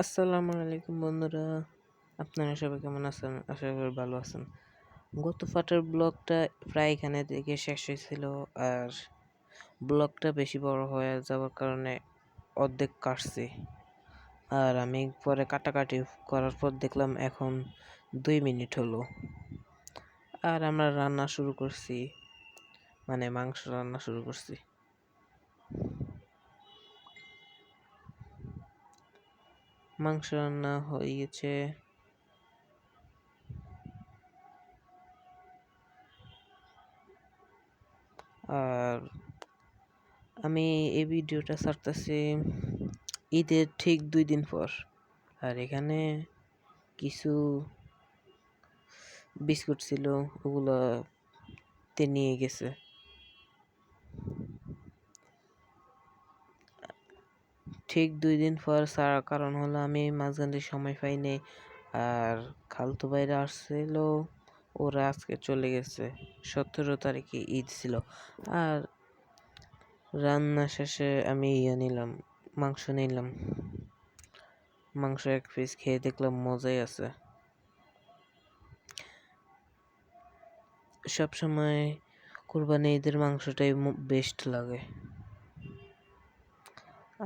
আসসালামু আলাইকুম বন্ধুরা। আপনারা সবাই কেমন আছেন? আশা করি ভালো আছেন। গত পার্টের ব্লগটা প্রায় এখানে থেকে শেষ হয়েছিল। আর ব্লগটা বেশি বড় হয়ে যাওয়ার কারণে অর্ধেক কাটছি। আর আমি পরে কাটাকাটি করার পর দেখলাম এখন 2 মিনিট হলো। আর আমরা রান্না শুরু করছি, মানে মাংস রান্না শুরু করছি। মাংস রান্না হয়ে গেছে। আর আমি এই ভিডিওটা ছাড়তেছি ঈদের ঠিক 2 দিন পর। আর এখানে কিছু বিস্কুট ছিল, ওগুলো নিয়ে গেছে। ঠিক 2 দিন পর ছাড়ার কারণ হলো আমি মাঝখানে সময় পাইনি। আর খালতো ভাইরা আসছিল, ওরা আজকে চলে গেছে। 17 তারিখে ঈদ ছিল। আর রান্না শেষে আমি নিলাম, মাংস নিলাম। মাংস 1 পিস খেয়ে দেখলাম মজাই আছে। সবসময় কুরবানি ঈদের মাংসটাই বেস্ট লাগে।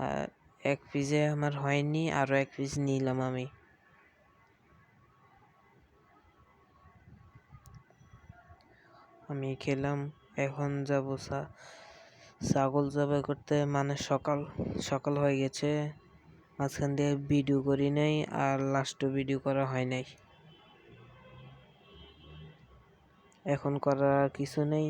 আর 1 পিসে আমার হয়নি, আরো 1 পিস নিলাম আমি খেলাম। এখন যাব ছাগল জবাই করতে, মানে সকাল সকাল হয়ে গেছে। মাঝখান দিয়ে ভিডিও করি নাই, আর লাস্টও ভিডিও করা হয় নাই। এখন করার কিছু নেই।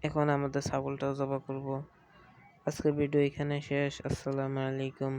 এখন আমাদের ছাগলটা জবাই করব। আজকের ভিডিও এখানে শেষ। আসসালামু আলাইকুম।